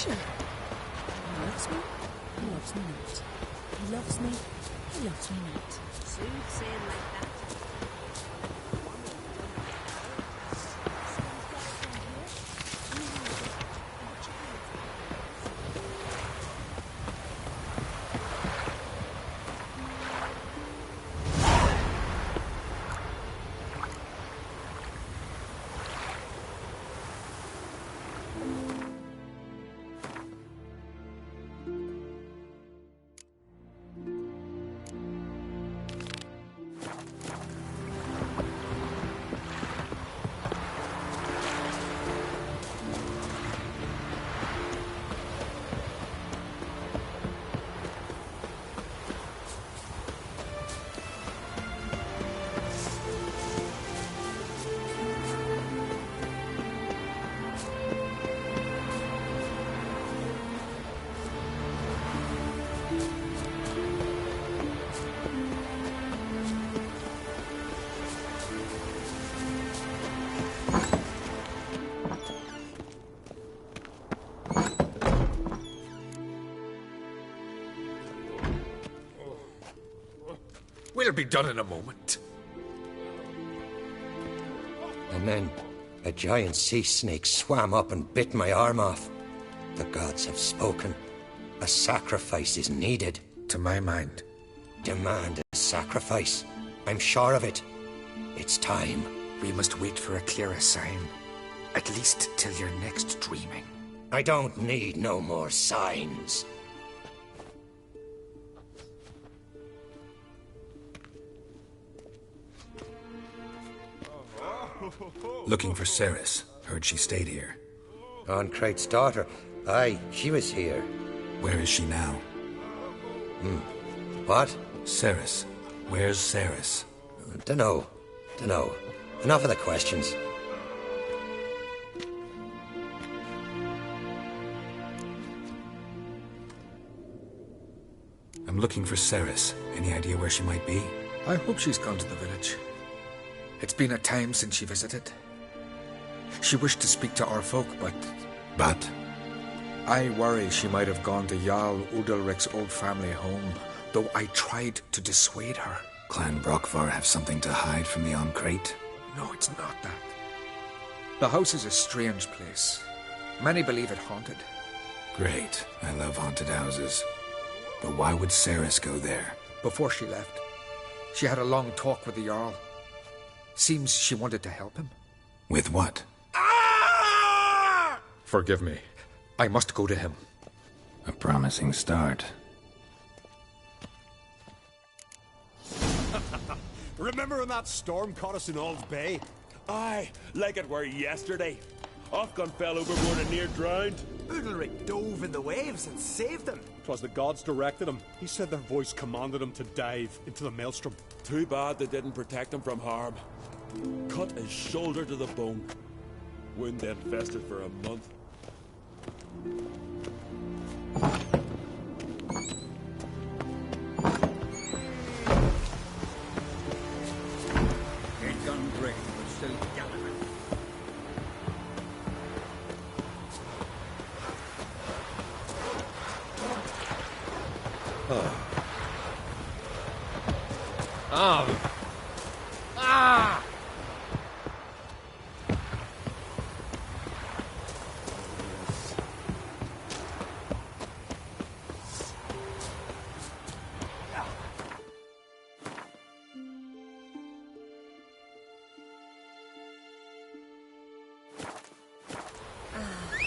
Sure. He loves me. He loves me not. He loves me. He loves me not. Soothsaying like that. We'll be done in a moment. And then a giant sea snake swam up and bit my arm off. The gods have spoken. A sacrifice is needed. To my mind. Demand a sacrifice. I'm sure of it. It's time. We must wait for a clearer sign. At least till your next dreaming. I don't need no more signs. Looking for Cerys. Heard she stayed here. Oncrate's daughter. Aye, she was here. Where is she now? What? Cerys. Where's Cerys? Dunno. Enough of the questions. I'm looking for Cerys. Any idea where she might be? I hope she's gone to the village. It's been a time since she visited. She wished to speak to our folk, but... But? I worry she might have gone to Jarl Udalric's old family home, though I tried to dissuade her. Clan Brockvar have something to hide from the Oncrate? No, it's not that. The house is a strange place. Many believe it haunted. Great. I love haunted houses. But why would Cerys go there? Before she left, she had a long talk with the Jarl. Seems she wanted to help him. With what? Forgive me. I must go to him. A promising start. Remember when that storm caught us in Ald's Bay? Aye, like it were yesterday. Ofcon fell overboard and near drowned. Udalric dove in the waves and saved them. 'Twas the gods directed him. He said their voice commanded him to dive into the maelstrom. Too bad they didn't protect him from harm. Cut his shoulder to the bone. Wound then festered for a month. Ain't gone great, but still galloping.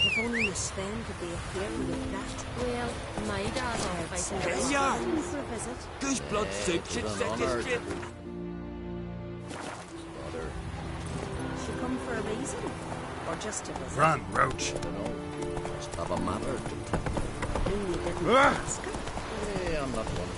If only Miss Sven could be here to look that. Well, my dad invited Hey, us yeah. for a visit. Goose blood soup should set you straight. She come for a reason? Or just to visit? Run, Roach. Just have a matter to tell. Mean you didn't ask her? Hey, I'm not one.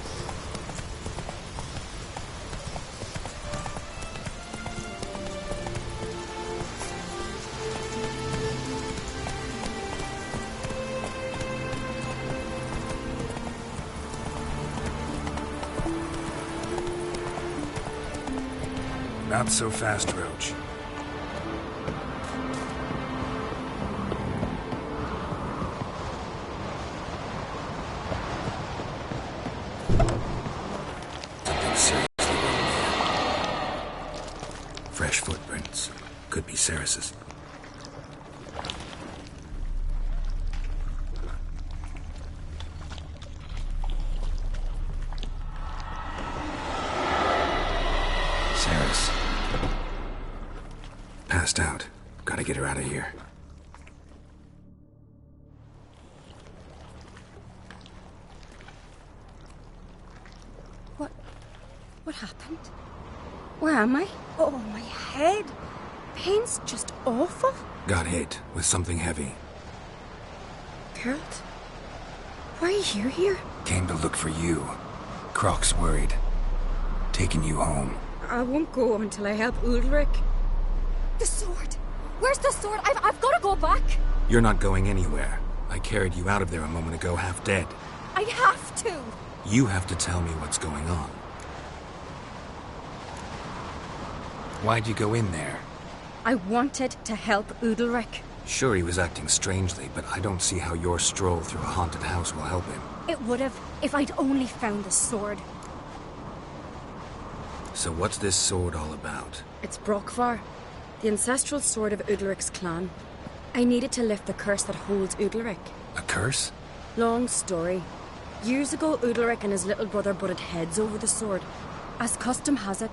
Not so fast, Roach. footprints. Could be Ceres's. Ceres. Passed out. Gotta get her out of here. What happened? Where am I? Oh, my head. Pain's just awful. Got hit with something heavy. Geralt? Why are you here? Came to look for you. Croc's worried. Taking you home. I won't go until I help Udalric. The sword! Where's the sword? I've got to go back! You're not going anywhere. I carried you out of there a moment ago, half dead. I have to! You have to tell me what's going on. Why'd you go in there? I wanted to help Udalric. Sure, he was acting strangely, but I don't see how your stroll through a haunted house will help him. It would have if I'd only found the sword. So what's this sword all about? It's Brokvar, the ancestral sword of Udalric's clan. I needed to lift the curse that holds Udalric. A curse? Long story. Years ago, Udalric and his little brother butted heads over the sword. As custom has it,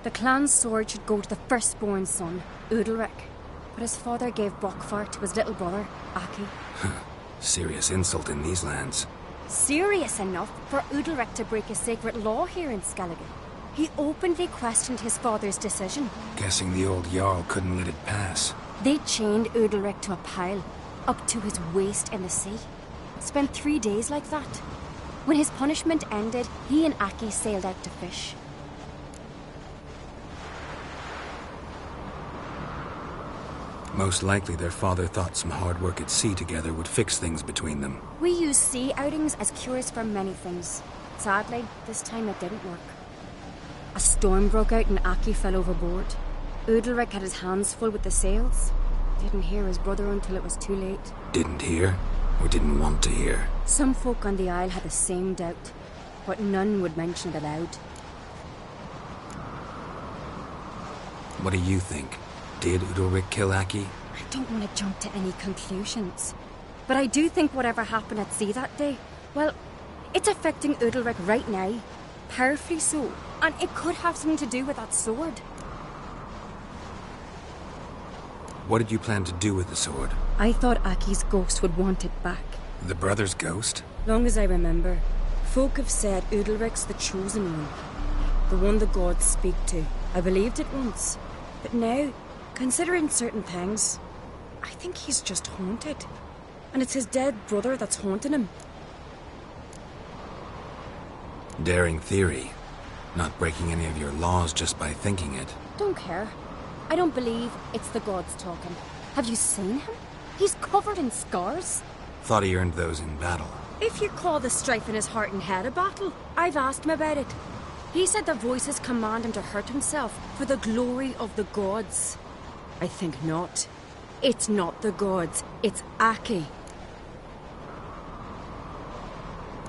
the clan's sword should go to the firstborn son, Udalric. But his father gave Brokvar to his little brother, Aki. Serious insult in these lands. Serious enough for Udalric to break a sacred law here in Skellige. He openly questioned his father's decision. Guessing the old Jarl couldn't let it pass. They chained Udalric to a pile, up to his waist in the sea. Spent 3 days like that. When his punishment ended, he and Aki sailed out to fish. Most likely their father thought some hard work at sea together would fix things between them. We use sea outings as cures for many things. Sadly, this time it didn't work. A storm broke out and Aki fell overboard. Udalric had his hands full with the sails. Didn't hear his brother until it was too late. Didn't hear? Or didn't want to hear? Some folk on the Isle had the same doubt, but none would mention it aloud. What do you think? Did Udalric kill Aki? I don't want to jump to any conclusions. But I do think whatever happened at sea that day, well, it's affecting Udalric right now. Powerfully so. And it could have something to do with that sword. What did you plan to do with the sword? I thought Aki's ghost would want it back. The brother's ghost? Long as I remember, folk have said Udalric's the chosen one. The one the gods speak to. I believed it once. But now, considering certain things, I think he's just haunted. And it's his dead brother that's haunting him. Daring theory. Not breaking any of your laws just by thinking it. Don't care. I don't believe it's the gods talking. Have you seen him? He's covered in scars. Thought he earned those in battle. If you call the strife in his heart and head a battle, I've asked him about it. He said the voices command him to hurt himself for the glory of the gods. I think not. It's not the gods, it's Aki.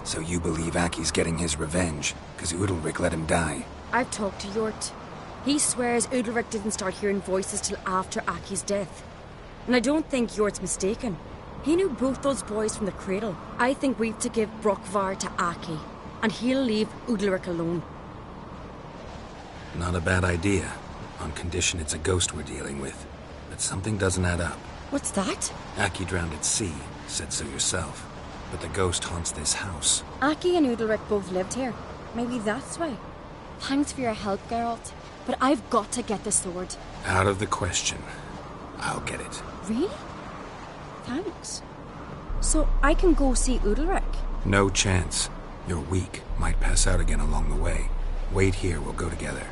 So you believe Aki's getting his revenge, because Udalric let him die? I've talked to Yort. He swears Udalric didn't start hearing voices till after Aki's death. And I don't think Yort's mistaken. He knew both those boys from the cradle. I think we've to give Brokvar to Aki, and he'll leave Udalric alone. Not a bad idea, on condition it's a ghost we're dealing with. But something doesn't add up. What's that? Aki drowned at sea, said so yourself. But the ghost haunts this house. Aki and Udalric both lived here. Maybe that's why. Thanks for your help, Geralt. But I've got to get the sword. Out of the question. I'll get it. Really? Thanks. So I can go see Udalric? No chance. You're weak. Might pass out again along the way. Wait here, we'll go together.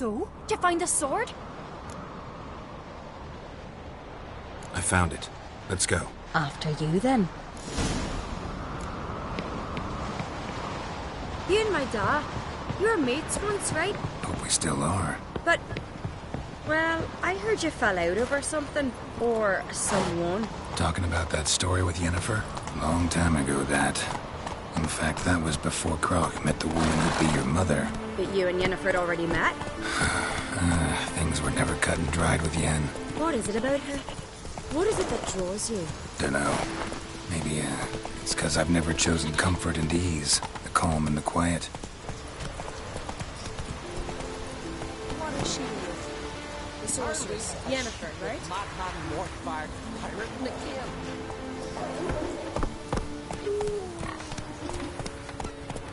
So? Did you find the sword? I found it. Let's go. After you, then. You and my dad, you were mates once, right? Hope we still are. But, well, I heard you fell out over something. Or someone. Talking about that story with Yennefer? Long time ago, that. In fact, that was before Krog met the woman who'd be your mother. But you and Yennefer had already met? Things were never cut and dried with Yen. What is it about her? What is it that draws you? Dunno. Maybe, it's because I've never chosen comfort and ease. The calm and the quiet. What is she with? The sorceress. Yennefer, right? Madman, Mortfire, pirate, and the king.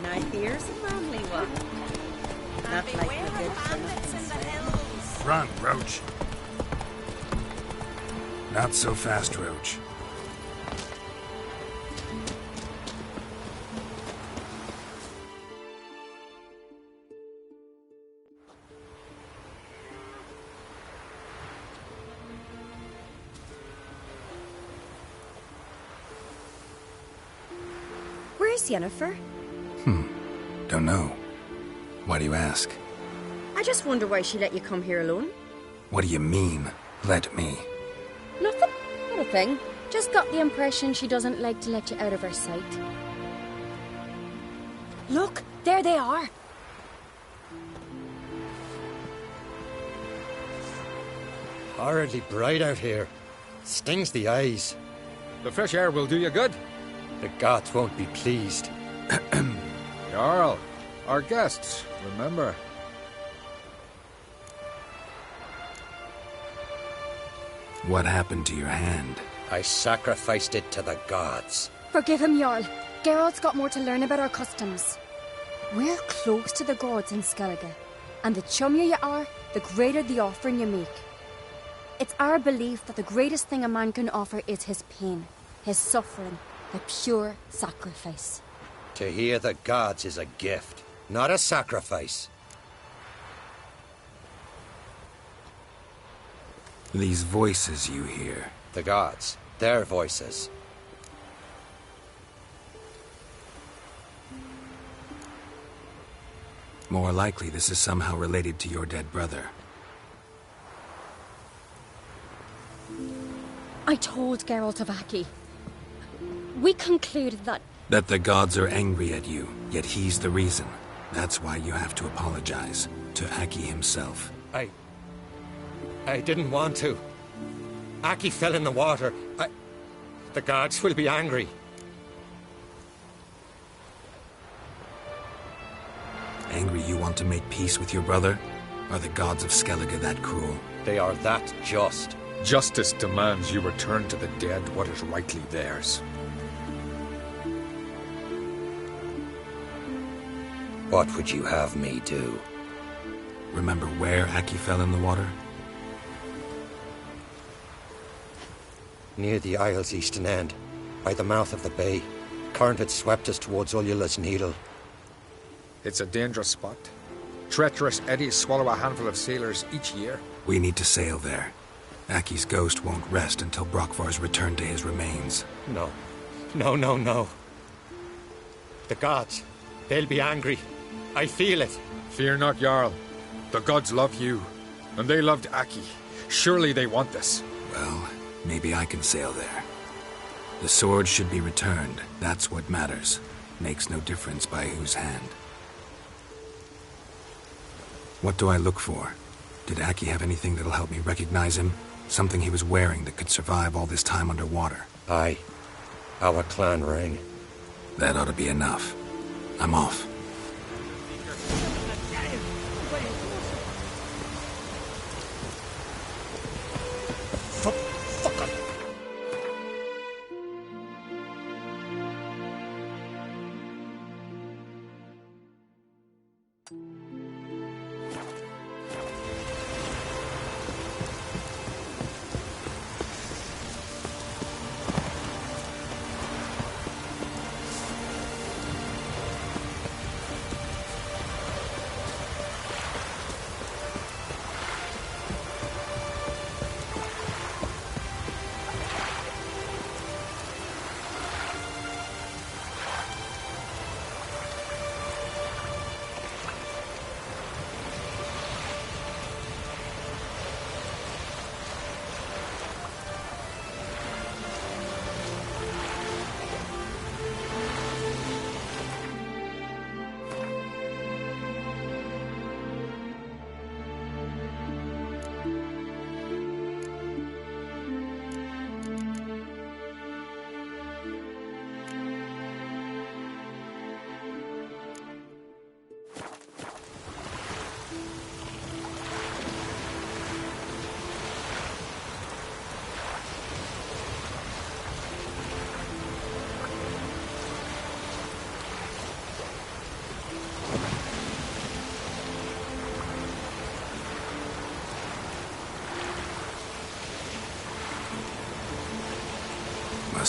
Now here's a manly one. Not like the good bandits in the hills. Run, Roach. Not so fast, Roach. Where's Yennefer? Don't know. Why do you ask? I just wonder why she let you come here alone. What do you mean, let me? Nothing. Not a thing. Just got the impression she doesn't like to let you out of her sight. Look, there they are. Horridly bright out here. Stings the eyes. The fresh air will do you good. The gods won't be pleased. Jarl, our guests, remember. What happened to your hand? I sacrificed it to the gods. Forgive him, Jarl. Geralt's got more to learn about our customs. We're close to the gods in Skellige, and the chummier you are, the greater the offering you make. It's our belief that the greatest thing a man can offer is his pain, his suffering, the pure sacrifice. To hear the gods is a gift, not a sacrifice. These voices you hear. The gods, their voices. More likely this is somehow related to your dead brother. I told Geralt of Aki. We concluded that... That the gods are angry at you, yet he's the reason. That's why you have to apologize to Aki himself. I didn't want to. Aki fell in the water. The gods will be angry. Angry you want to make peace with your brother? Are the gods of Skellige that cruel? They are that just. Justice demands you return to the dead what is rightly theirs. What would you have me do? Remember where Aki fell in the water? Near the Isle's eastern end, by the mouth of the bay. Current had swept us towards Ullula's Needle. It's a dangerous spot. Treacherous eddies swallow a handful of sailors each year. We need to sail there. Aki's ghost won't rest until Brokvar's returned to his remains. No. No. The gods, they'll be angry. I feel it. Fear not, Jarl. The gods love you, and they loved Aki. Surely they want this. Well, maybe I can sail there. The sword should be returned. That's what matters. Makes no difference by whose hand. What do I look for? Did Aki have anything that'll help me recognize him? Something he was wearing that could survive all this time underwater? Aye. Our clan ring. That ought to be enough. I'm off.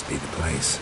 must be the place.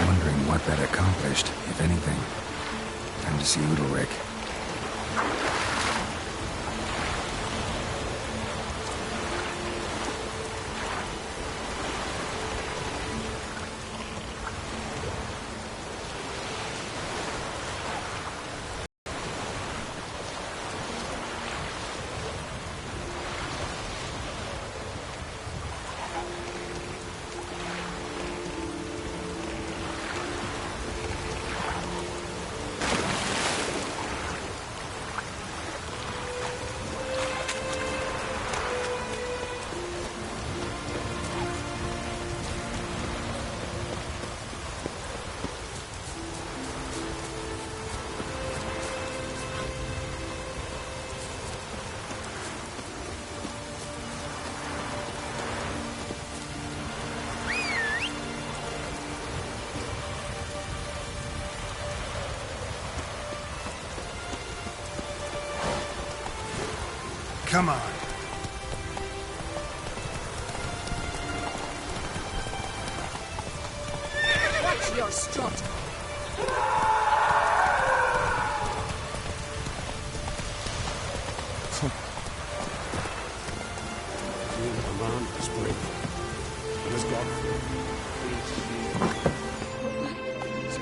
Wondering what that accomplished, if anything. Time to see Udalryk. Come on. Watch your strut. The man is brave. And has got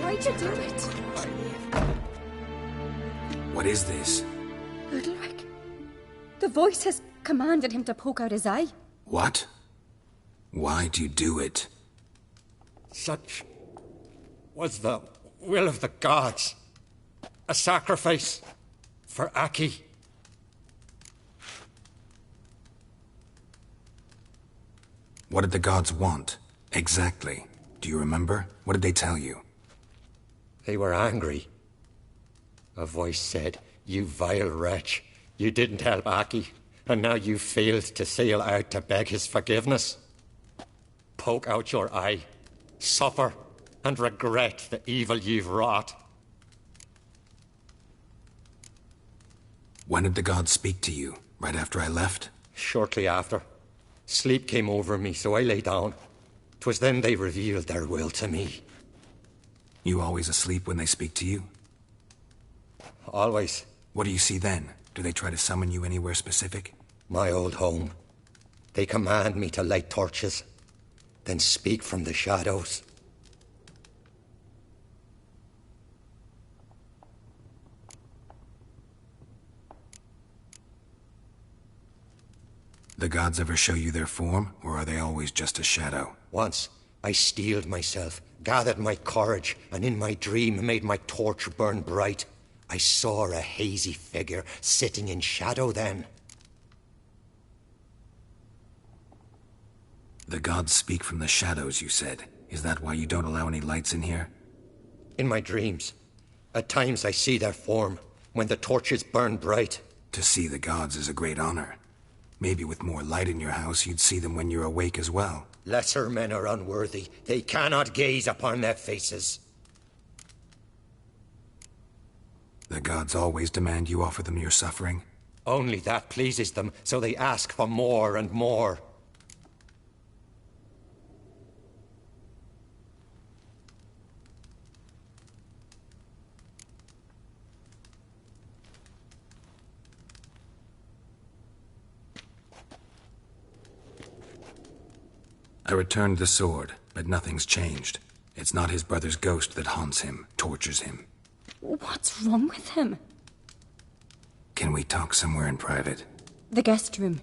Why'd you do it? What is this? Udalryk. The voice has commanded him to poke out his eye. What? Why'd you do it? Such was the will of the gods. A sacrifice for Aki. What did the gods want? Exactly. Do you remember? What did they tell you? They were angry. A voice said, "You vile wretch. You didn't help Aki, and now you failed to sail out to beg his forgiveness. Poke out your eye, suffer, and regret the evil you've wrought." When did the gods speak to you? Right after I left? Shortly after. Sleep came over me, so I lay down. 'Twas then they revealed their will to me. You always asleep when they speak to you? Always. What do you see then? Do they try to summon you anywhere specific? My old home. They command me to light torches, then speak from the shadows. The gods ever show you their form, or are they always just a shadow? Once, I steeled myself, gathered my courage, and in my dream made my torch burn bright. I saw a hazy figure sitting in shadow then. The gods speak from the shadows, you said. Is that why you don't allow any lights in here? In my dreams, at times I see their form, when the torches burn bright. To see the gods is a great honor. Maybe with more light in your house, you'd see them when you're awake as well. Lesser men are unworthy. They cannot gaze upon their faces. The gods always demand you offer them your suffering? Only that pleases them, so they ask for more and more. I returned the sword, but nothing's changed. It's not his brother's ghost that haunts him, tortures him. What's wrong with him? Can we talk somewhere in private? The guest room.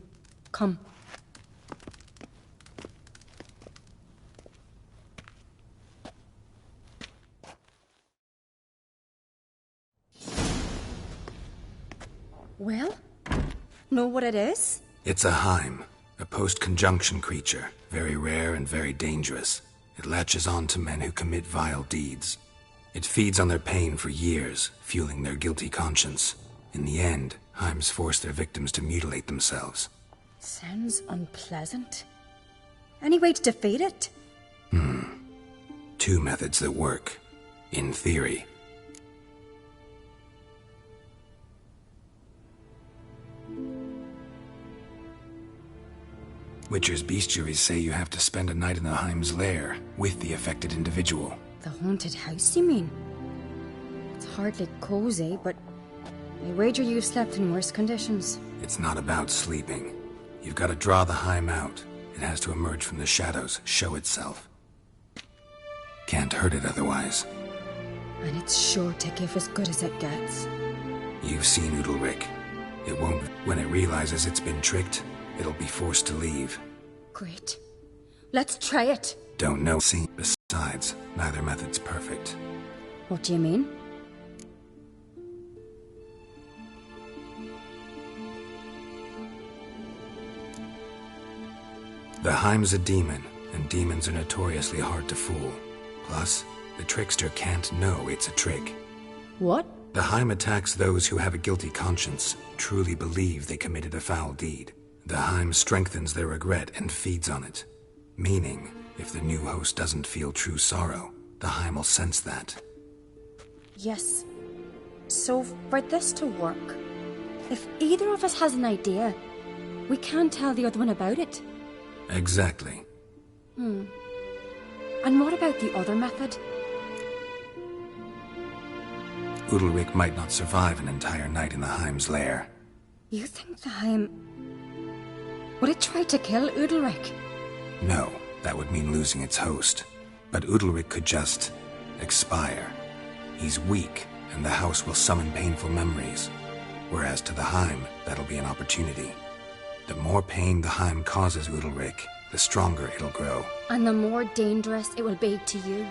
Come. Well, know what it is? It's a Heim, a post-conjunction creature, very rare and very dangerous. It latches on to men who commit vile deeds. It feeds on their pain for years, fueling their guilty conscience. In the end, Heims force their victims to mutilate themselves. Sounds unpleasant. Any way to defeat it? Two methods that work. In theory. Witcher's bestiaries say you have to spend a night in the Heim's lair with the affected individual. The haunted house, you mean? It's hardly cozy, but I wager you've slept in worse conditions. It's not about sleeping. You've got to draw the Heim out. It has to emerge from the shadows, show itself. Can't hurt it otherwise. And it's sure to give as good as it gets. You've seen Udalryk. It won't. When it realizes it's been tricked, it'll be forced to leave. Great. Let's try it. Don't know. See. Besides, neither method's perfect. What do you mean? The Heim's a demon, and demons are notoriously hard to fool. Plus, the trickster can't know it's a trick. What? The Heim attacks those who have a guilty conscience, truly believe they committed a foul deed. The Heim strengthens their regret and feeds on it. Meaning, if the new host doesn't feel true sorrow, the Heim will sense that. Yes. So, for this to work, if either of us has an idea, we can't tell the other one about it. Exactly. And what about the other method? Udalryk might not survive an entire night in the Heim's lair. You think the Heim... Would it try to kill Udalryk? No, that would mean losing its host. But Udalryk could just... expire. He's weak, and the house will summon painful memories. Whereas to the Heim, that'll be an opportunity. The more pain the Heim causes Udalryk, the stronger it'll grow. And the more dangerous it will be to you.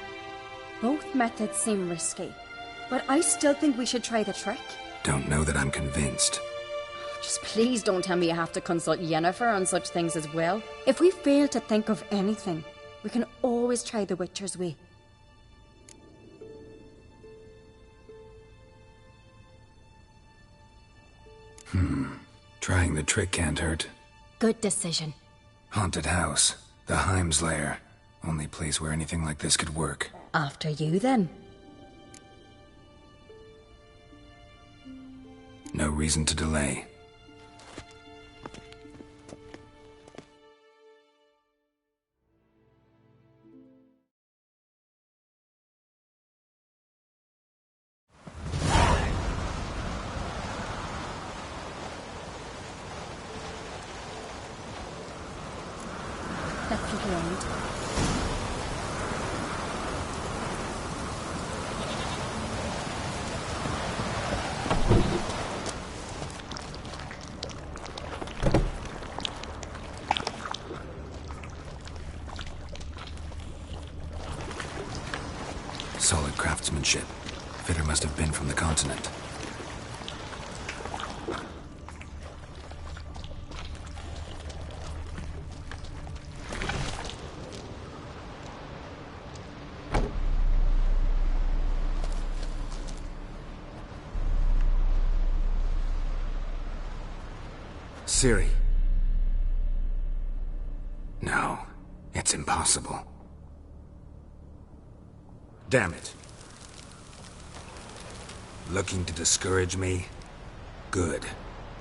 Both methods seem risky, but I still think we should try the trick. Don't know that I'm convinced. Just please don't tell me you have to consult Yennefer on such things as well. If we fail to think of anything, we can always try the Witcher's way. Trying the trick can't hurt. Good decision. Haunted house. The Heim's lair. Only place where anything like this could work. After you, then. No reason to delay. Let's look around. Solid craftsmanship. Fitter must have been from the continent. Ciri. No, it's impossible. Damn it. Looking to discourage me? Good.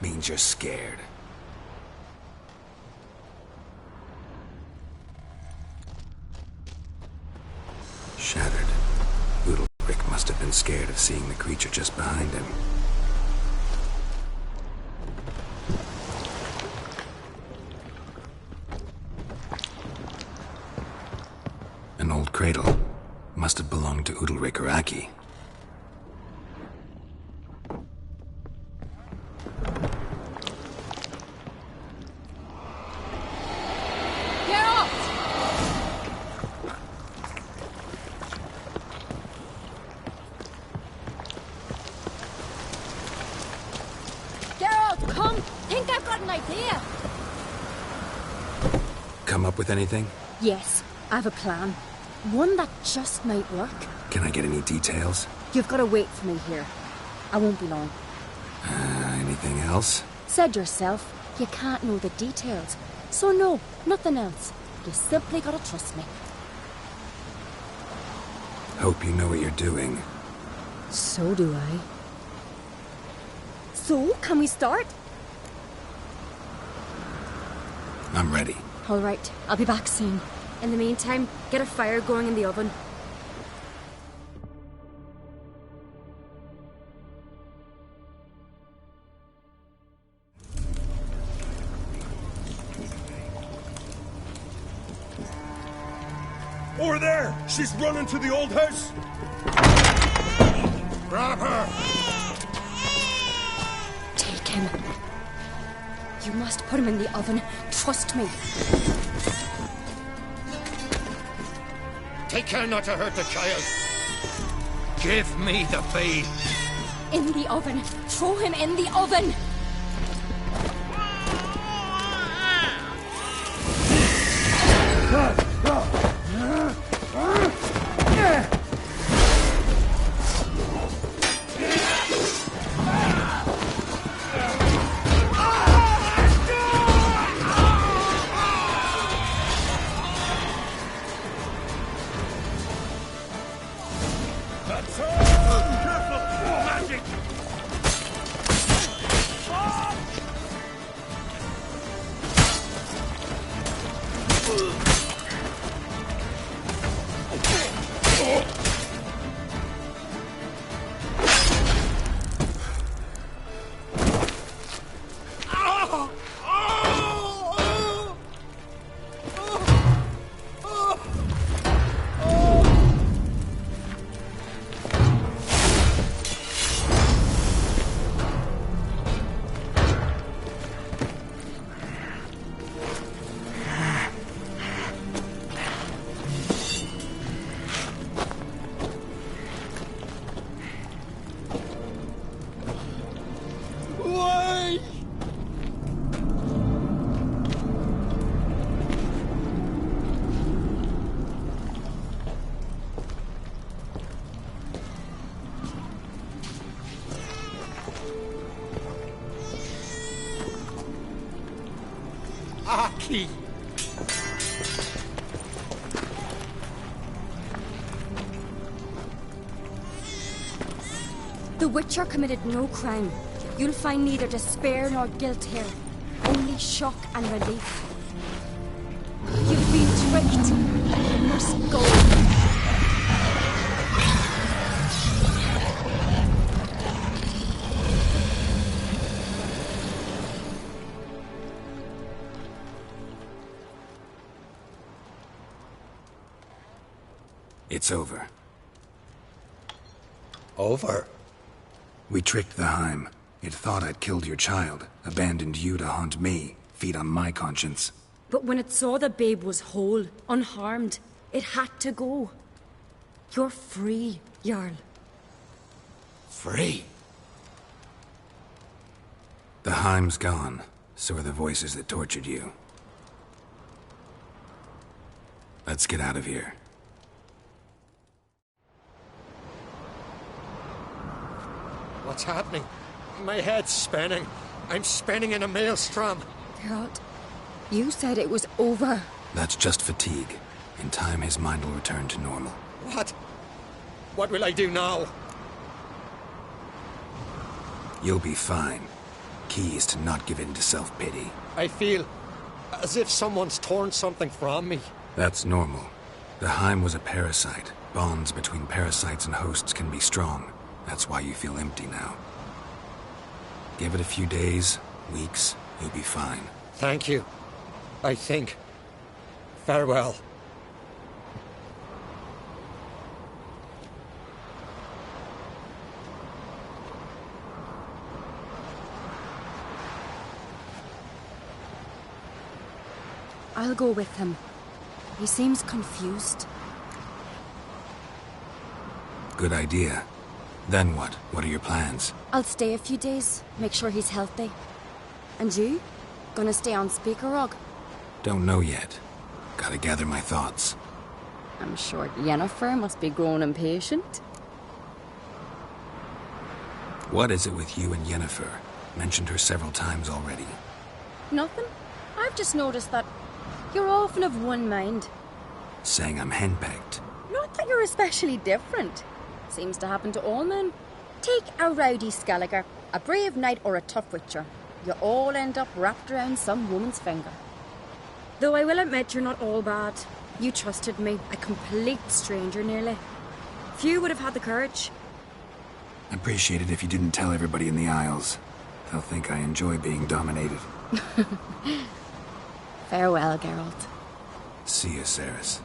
Means you're scared. Shattered. Udalryk must have been scared of seeing the creature just behind him. An old cradle. Must have belonged to Udalryk or Aki. Come up with anything? Yes, I have a plan. One that just might work. Can I get any details? You've got to wait for me here. I won't be long. Anything else? Said yourself, you can't know the details. So no, nothing else. You simply gotta trust me. Hope you know what you're doing. So do I. So, can we start? I'm ready. All right, I'll be back soon. In the meantime, get a fire going in the oven. Over there! She's running to the old house! Grab her! Take him. You must put him in the oven. Trust me. Take care not to hurt the child. Give me the babe. In the oven. Throw him in the oven. Aki! The Witcher committed no crime. You'll find neither despair nor guilt here. Only shock and relief. You've been tricked. You must go. It's over. Over? We tricked the Heim. It thought I'd killed your child, abandoned you to haunt me, feed on my conscience. But when it saw the babe was whole, unharmed, it had to go. You're free, Jarl. Free? The Heim's gone. So are the voices that tortured you. Let's get out of here. What's happening? My head's spinning. I'm spinning in a maelstrom. Geralt, you said it was over. That's just fatigue. In time, his mind will return to normal. What? What will I do now? You'll be fine. Key is to not give in to self-pity. I feel as if someone's torn something from me. That's normal. The Heim was a parasite. Bonds between parasites and hosts can be strong. That's why you feel empty now. Give it a few days, weeks, you'll be fine. Thank you. I think. Farewell. I'll go with him. He seems confused. Good idea. Then what? What are your plans? I'll stay a few days, make sure he's healthy. And you? Gonna stay on Speaker Rog? Don't know yet. Gotta gather my thoughts. I'm sure Yennefer must be growing impatient. What is it with you and Yennefer? Mentioned her several times already. Nothing. I've just noticed that you're often of one mind. Saying I'm henpecked. Not that you're especially different. Seems to happen to all men. Take a rowdy Skelliger, a brave knight or a tough witcher. You all end up wrapped around some woman's finger. Though I will admit you're not all bad. You trusted me, a complete stranger nearly. Few would have had the courage. I'd appreciate it if you didn't tell everybody in the Isles. They'll think I enjoy being dominated. Farewell, Geralt. See you, Cerys.